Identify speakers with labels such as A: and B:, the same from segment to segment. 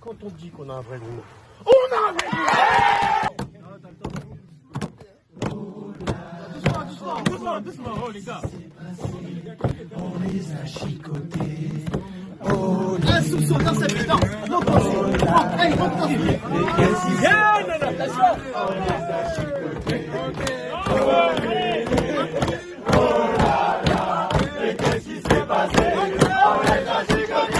A: Quand on dit qu'on a un vrai groupe, on a un vrai groupe. Doucement, oh les gars. On les a chicotés. Oh, un soupçon dans cette putain. Non, hey, rentre. Attention. On les a chicotés. Oh là là, mais qu'est-ce qui s'est passé? On les a chicotés.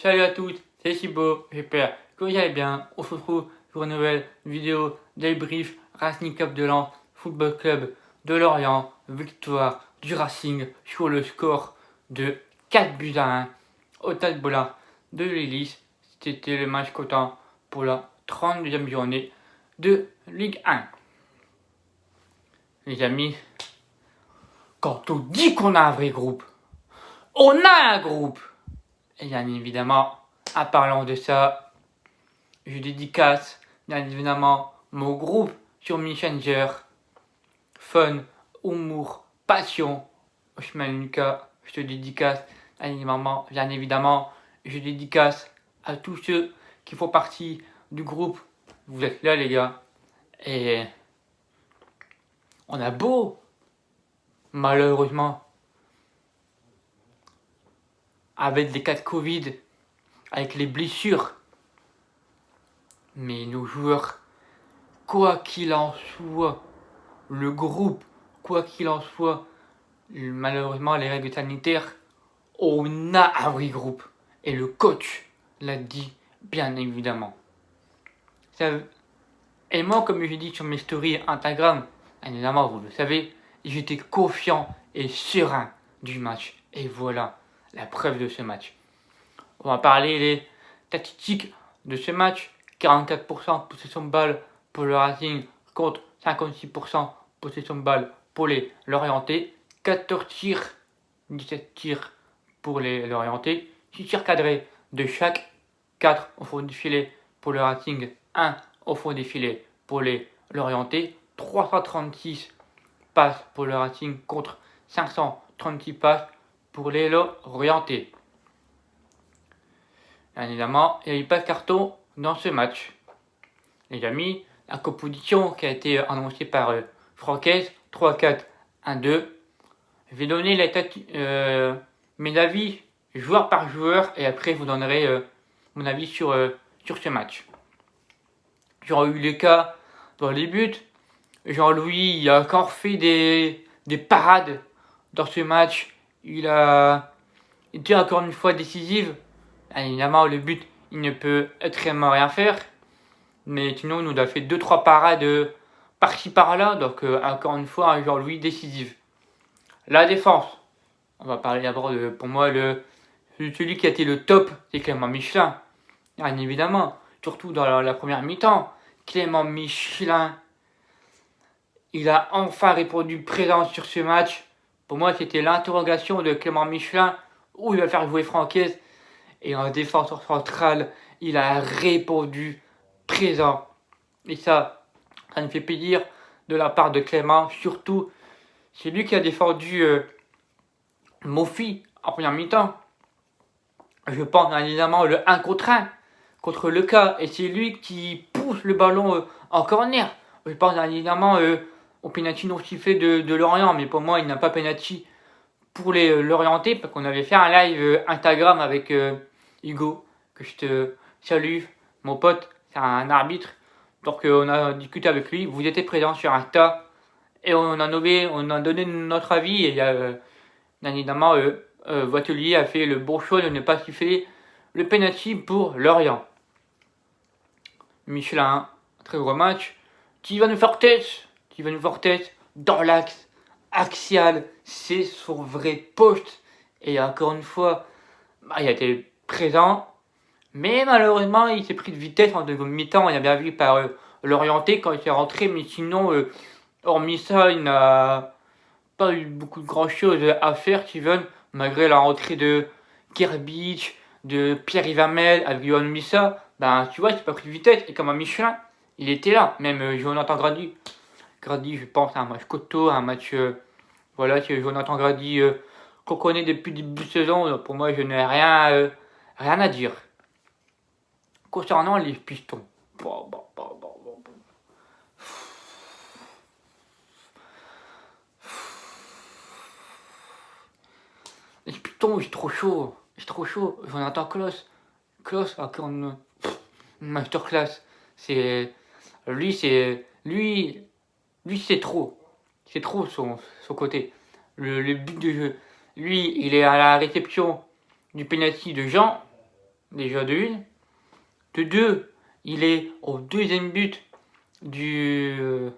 B: Salut à tous, c'est Sibo, j'espère que vous allez bien. On se retrouve pour une nouvelle vidéo débrief Racing Club de Lens, Football Club de Lorient, victoire du Racing sur le score de 4-1 au Stade Bollard de l'Hélice. C'était le match cotant pour la 32e journée de Ligue 1. Les amis, quand on dit qu'on a un vrai groupe, on a un groupe. Et bien évidemment, en parlant de ça, je dédicace bien évidemment mon groupe sur Messenger. Fun, humour, passion. Oshman Lucas, je te dédicace. Bien évidemment, je dédicace à tous ceux qui font partie du groupe. Vous êtes là les gars. Et on a beau, malheureusement, avec les cas de Covid, avec les blessures. Mais nos joueurs, quoi qu'il en soit, le groupe, quoi qu'il en soit, malheureusement les règles sanitaires, on a un vrai groupe. Et le coach l'a dit, bien évidemment. Et moi, comme je dis sur mes stories Instagram, évidemment vous le savez, j'étais confiant et serein du match. Et voilà la preuve de ce match. On va parler des statistiques de ce match. 44% possession de balle pour le Racing contre 56% possession de balle pour les Lorientais. 14 tirs, 17 tirs pour les Lorientais. 6 tirs cadrés de chaque. 4 au fond du filet pour le Racing. 1 au fond des filets pour les Lorientais. 336 passes pour le Racing contre 536 passes pour les Lorientais. Bien évidemment, il n'y a eu pas de carton dans ce match. Les amis, la composition qui a été annoncée par Francaise, 3-4-1-2. Je vais donner mes avis joueur par joueur et après je vous donnerai mon avis sur ce match. J'aurais eu le cas dans les buts. Jean-Louis il a encore fait des parades dans ce match. Il a été encore une fois décisif. Évidemment, le but, il ne peut extrêmement rien faire. Mais sinon, il nous a fait 2-3 parades par-ci par-là. Donc, encore une fois, un Jean-Louis décisif. La défense. On va parler d'abord de, pour moi, celui qui a été le top, c'est Clément Michelin. Bien évidemment, surtout dans la première mi-temps. Clément Michelin, il a enfin répondu présent sur ce match. Pour moi, c'était l'interrogation de Clément Michelin. Où il va faire jouer Francaise. Et en défenseur central, il a répondu présent. Et ça me fait plaisir de la part de Clément. Surtout, c'est lui qui a défendu Mofi en première mi-temps. Je pense évidemment le 1 contre 1 contre le cas. Et c'est lui qui pousse le ballon en corner. Je pense évidemment au penalty non sifflé de Lorient. Mais pour moi, il n'a pas penalty pour les Lorientais. Parce qu'on avait fait un live Instagram avec Hugo, que je te salue, mon pote, c'est un arbitre. Donc on a discuté avec lui, vous étiez présent sur Insta et on a donné notre avis. Et bien évidemment, Voitelier a fait le bon choix de ne pas siffler le penalty pour Lorient. Michelin, très gros match. Steven Fortes dans l'axe axial, c'est son vrai poste. Et encore une fois, il a été présent, mais malheureusement il s'est pris de vitesse en deuxième mi-temps. On a bien vu par l'Orienté quand il s'est rentré, mais sinon hormis ça il n'a pas eu beaucoup de grand chose à faire. Steven, malgré la rentrée de Kerbic, de Pierre Vermel avec Johan Missa, ben tu vois, c'est pas pris de vitesse. Et comme un Michelin, il était là. Même Jonathan Grady. Grady, je pense, à un match coteau, un match. Voilà, c'est Jonathan Grady qu'on connaît depuis le début de saison. Donc pour moi, je n'ai rien à dire. Concernant les Pistons. Les Pistons, j'ai trop chaud. J'ai trop chaud. Jonathan Klaus. Klaus, encore une masterclass. C'est. Lui, c'est. Lui, c'est trop. C'est trop son côté. Le but de jeu. Lui, il est à la réception du penalty de Jean. Déjà de une. De deux, il est au deuxième but du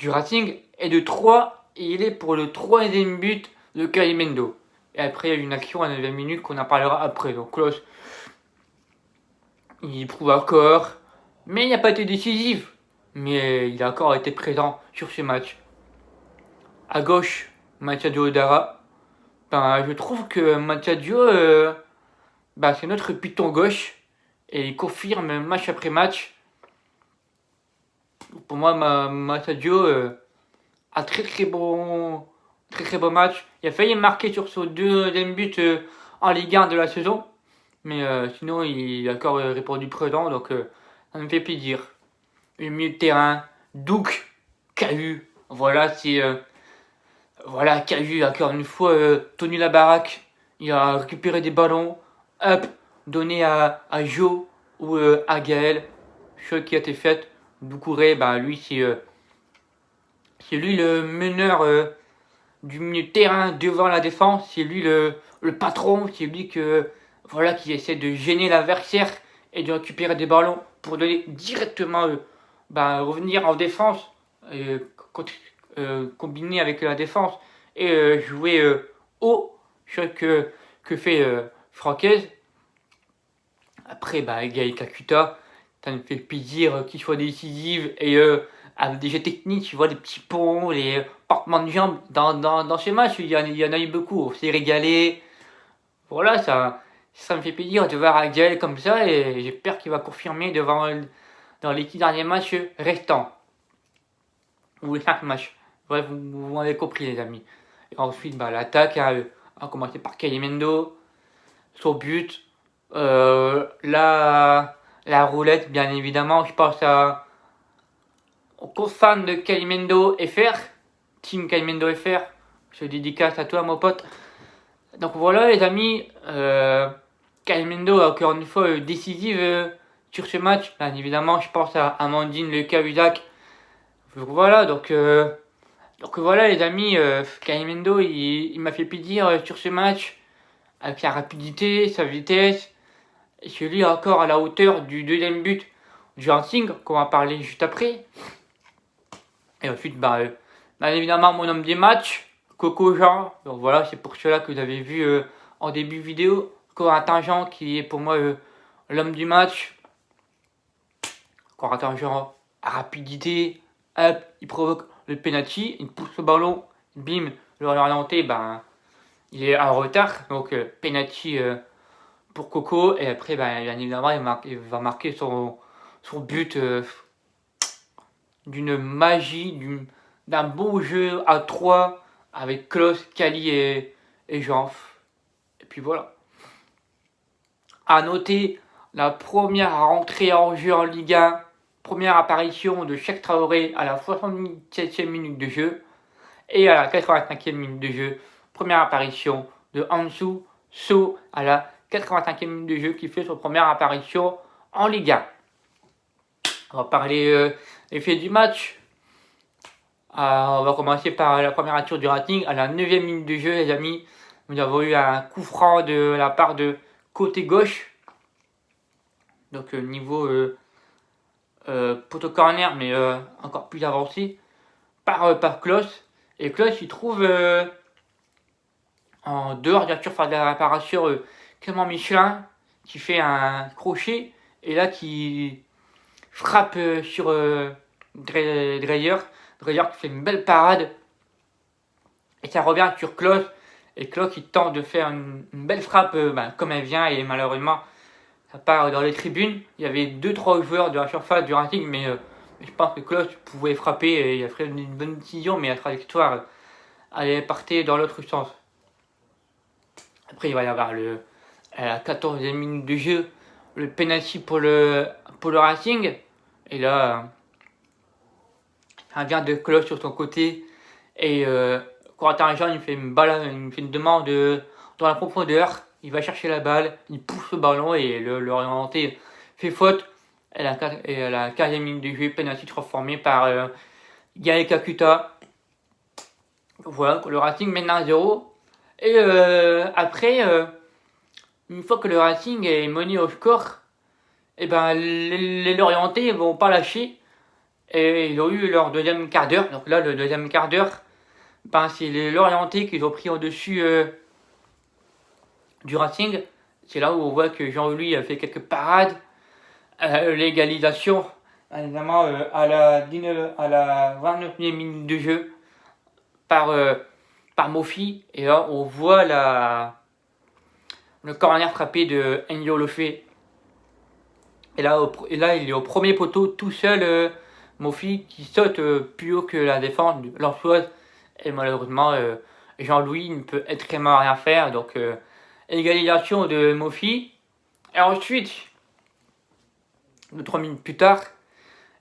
B: Racing. Et de trois, il est pour le troisième but de Calimendo. Et après, il y a une action à 9 minutes qu'on en parlera après. Donc, Klaus, il prouve encore. Mais il n'a pas été décisif. Mais il a encore été présent sur ce match. À gauche, Mathiadio Odara. Ben, je trouve que Mathiadio, c'est notre piton gauche. Et il confirme match après match. Pour moi, Mathiadio a très bon match. Il a failli marquer sur son deuxième but en Ligue 1 de la saison. Mais sinon, il a encore répondu présent. Donc, ça me fait plaisir. Le milieu de terrain, Douk, Cahu. Voilà, c'est. Voilà, Cahu, encore une fois, tenu la baraque. Il a récupéré des ballons. Hop, donné à Joe ou à Gaël. Chose qui a été faite. Doucouré, lui, c'est lui le meneur du milieu de terrain devant la défense. C'est lui le patron. C'est lui qui essaie de gêner l'adversaire et de récupérer des ballons pour donner directement revenir en défense, combiner avec la défense et jouer haut, chose que fait Francaise. Après, Gaël Kakuta, ça me fait plaisir qu'il soit décisif et avec des jeux techniques, tu vois, les petits ponts, les portements de jambes. Dans ces matchs, il y en a eu beaucoup. On s'est régalé. Voilà, ça me fait plaisir de voir Gaël comme ça et j'espère qu'il va confirmer dans les 10 derniers matchs restants. Ou les 5 matchs. Bref, vous m'avez compris, les amis. Et ensuite, l'attaque a commencé par Calimendo. Son but. La roulette, bien évidemment. Je pense aux fans de Calimendo FR. Team Calimendo FR. Je dédicace à toi, mon pote. Donc voilà, les amis. Calimendo a encore une fois décisive sur ce match. Bien évidemment, je pense à Amandine, Le Cahuzac. Voilà, donc voilà, les amis. Calimendo, il m'a fait plaisir sur ce match. Avec sa rapidité, sa vitesse. Et celui encore à la hauteur du deuxième but du Racing, qu'on va parler juste après. Et ensuite, bien évidemment, mon homme des matchs, Coco Jean. Donc voilà, c'est pour cela que vous avez vu en début de vidéo, Corentin Jean, qui est pour moi l'homme du match. Corentin Jean, à rapidité, hop, il provoque le penalty, il pousse le ballon, bim, le orienté, il est en retard. Donc penalty pour Coco. Et après, bien évidemment, il va marquer son but d'une magie, d'un beau jeu à 3 avec Klaus, Kali et Jean. Et puis voilà. À noter la première rentrée en jeu en Ligue 1, première apparition de Cheikh Traoré à la 67e minute de jeu et à la 85e minute de jeu, première apparition de Ansu So à la 85e minute de jeu qui fait son première apparition en Ligue 1. On va parler des faits du match. On va commencer par la première action du Racing. À la 9e minute de jeu, les amis, nous avons eu un coup franc de la part de côté gauche. Donc niveau poteau corner, mais encore plus avancé par Klaus. Et Klaus, il trouve en dehors de la surface de la réparation Clément Michelin qui fait un crochet et là qui frappe sur Dreyer qui fait une belle parade et ça revient sur Klaus Et Cloch il tente de faire une belle frappe comme elle vient et malheureusement ça part dans les tribunes. Il y avait 2-3 joueurs de la surface du Racing, mais je pense que Cloch pouvait frapper et il a fait une bonne décision, mais la trajectoire allait partir dans l'autre sens. Après il va y avoir à la 14e minute de jeu le penalty pour le Racing. Et là, ça vient de Cloch sur son côté. Et Corentin Jean, il fait une demande dans la profondeur. Il va chercher la balle, il pousse le ballon et l'orienté fait faute. Et à la 15e minute de jeu, penalty transformé par Gaël Kakuta. Voilà, le Racing mène 1-0. Et après, une fois que le Racing est mené au score, et les Lorientais vont pas lâcher. Et ils ont eu leur deuxième quart d'heure. Donc là, le deuxième quart d'heure, c'est les Lorientais qui ont pris au-dessus du Racing. C'est là où on voit que Jean-Louis a fait quelques parades. L'égalisation, évidemment, à la 29e minute de jeu par Mofi. Et là, on voit le corner frappé de Enyo Lefebvre. Et là, il est au premier poteau tout seul, Mofi, qui saute plus haut que la défense lensoise. Et malheureusement, Jean-Louis ne peut extrêmement rien faire. Donc, égalisation de Mofi. Et ensuite, 3 minutes plus tard,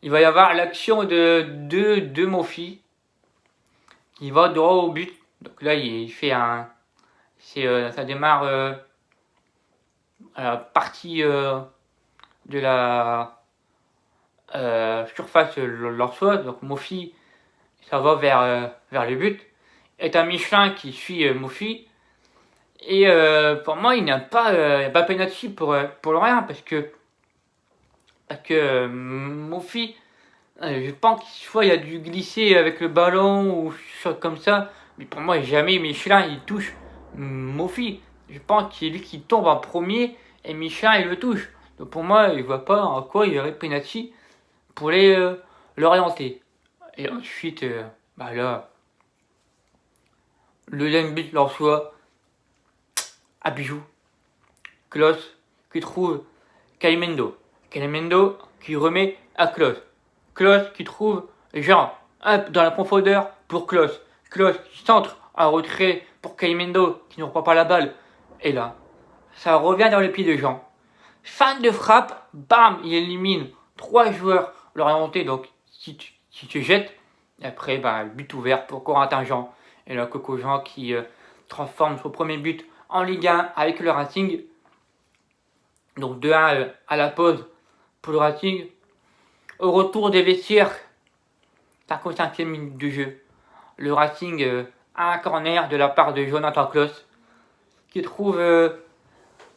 B: il va y avoir l'action de Mofi qui va droit au but. Donc là, il fait ça démarre à la partie de la surface lensoise. Donc Mofi, ça va vers le but. Et t'as Michelin qui suit Mofi. Et pour moi, il n'y a pas penalty pour Lorient parce que Mofi, je pense qu'il soit il a dû glisser avec le ballon ou chose comme ça. Mais pour moi, jamais Michelin il touche Mofi. Je pense que c'est lui qui tombe en premier et Michelin il le touche. Donc pour moi, je vois pas en quoi il y aurait penalty pour l'orienter. Et ensuite, là, le deuxième but leur soit à Bijou. Klos qui trouve Calimendo. Calimendo qui remet à Klos. Klos qui trouve Jean. Hop, dans la profondeur pour Klos. Klos qui centre en retrait pour Calimendo qui ne reprend pas la balle. Et là, ça revient dans les pieds de Jean. Fin de frappe, bam, il élimine 3 joueurs l'orienté. Donc, si tu jettes, et après, but ouvert pour Corentin Jean. Et là, Coco Jean qui transforme son premier but en Ligue 1 avec le Racing. Donc 2-1 à la pause pour le Racing. Au retour des vestiaires, 55e minute de jeu, le Racing a un corner de la part de Jonathan Klos qui trouve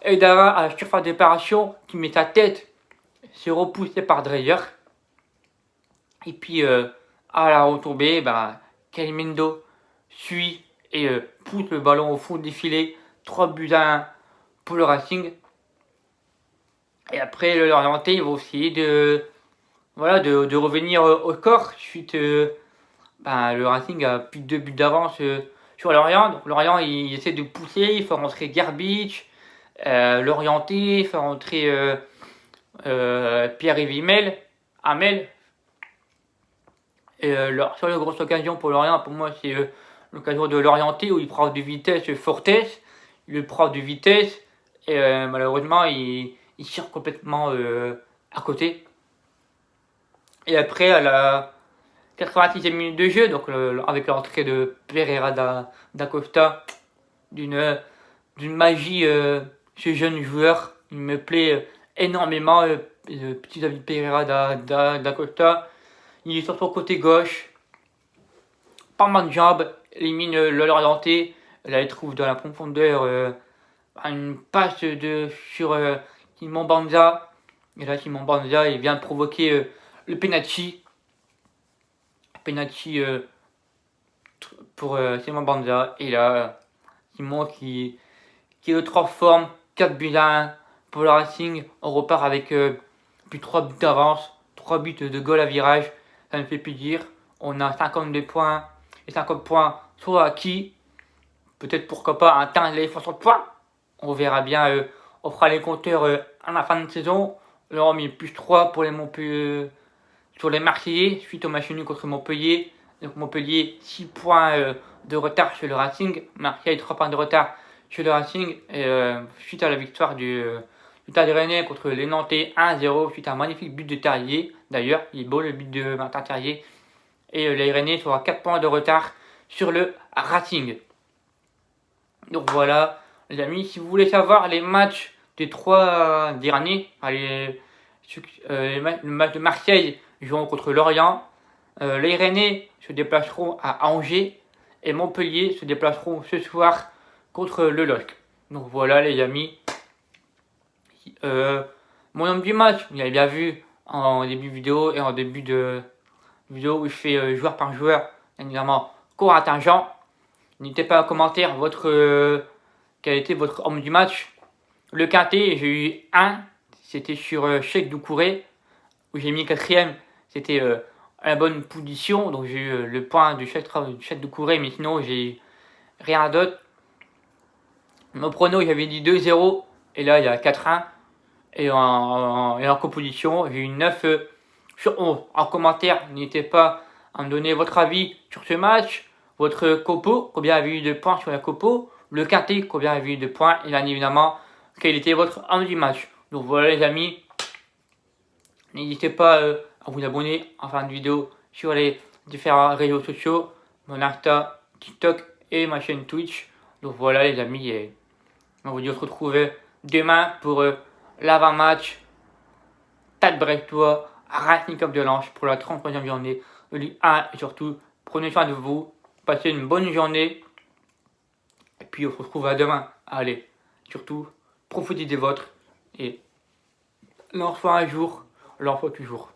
B: Edara à la surface d'éparation qui met sa tête, c'est repoussé par Dreyer. Et puis à la retombée, Calimendo suit et pousse le ballon au fond des filets. 3-1 pour le Racing. Et après, le Lorientais, ils vont essayer de revenir au score. Suite, le Racing a plus de 2 buts d'avance sur Lorient. Donc, Lorient, il essaie de pousser. Il faut rentrer Garbage, l'Orientais, il faut rentrer Pierre-Yves Hamel. Et sur la grosse occasion pour Lorient, pour moi, c'est l'occasion de l'Orientais où il prend de vitesse Fortes. Il le prend de vitesse et malheureusement, il tire complètement à côté. Et après, à la 86e minute de jeu, donc avec l'entrée de Pereira da Costa, d'une magie, ce jeune joueur, il me plaît énormément, le petit David Pereira da Costa. Il est sur son côté gauche, pas mal de jambes, élimine l'orienté. Là, il trouve dans la profondeur une passe sur Simon Banza. Et là, Simon Banza, il vient de provoquer le penalty. Penalty pour Simon Banza. Et là, Simon qui est de 3 formes, 4-1 pour le Racing. On repart avec plus 3 buts d'avance, 3 buts de goal à virage. Ça ne fait plus dire. On a 52 points et 50 points sont acquis peut-être pourquoi pas atteindre les 60 points. On verra bien, on fera les compteurs à la fin de saison. Là, on met plus 3 pour les Montpellier, sur les Marseillais, suite au match nul contre Montpellier. Donc Montpellier, 6 points de retard sur le Racing. Marseille, 3 points de retard sur le Racing. Et, suite à la victoire du Stade Rennais contre les Nantais 1-0, suite à un magnifique but de Terrier. D'ailleurs, il est beau le but de Martin Terrier. Et les Rennais sont à 4 points de retard sur le Racing. Donc voilà, les amis, si vous voulez savoir les matchs des 3 derniers, le match de Marseille jouant contre Lorient, les Rennais se déplaceront à Angers et Montpellier se déplaceront ce soir contre le LOSC. Donc voilà les amis, mon homme du match, vous l'avez bien vu en début de vidéo et en début de vidéo où je fais joueur par joueur, évidemment, Corentin Jean. N'hésitez pas à commenter quel était votre homme du match. Le quintet, j'ai eu 1, c'était sur Cheikh Doucouré, où j'ai mis 4ème, c'était à la bonne position, donc j'ai eu le point du Cheikh Doucouré, mais sinon j'ai rien d'autre. Mon prono, j'avais dit 2-0, et là il y a 4-1. Et en composition, j'ai eu 9 sur 11. En commentaire, n'hésitez pas à me donner votre avis sur ce match, votre copo, combien avez-vous eu de points sur la copo, le quintet, combien avez-vous eu de points, et bien évidemment, quel était votre homme du match. Donc voilà les amis, n'hésitez pas à vous abonner en fin de vidéo sur les différents réseaux sociaux, mon Insta, TikTok et ma chaîne Twitch. Donc voilà les amis, et on va vous retrouver demain pour l'avant-match Stade Brestois, Racing Club de Lens pour la 33e journée de Ligue 1. Et surtout, prenez soin de vous, passez une bonne journée. Et puis on se retrouve à demain. Allez, surtout, profitez des vôtres. Et l'enfant un jour, l'enfant toujours.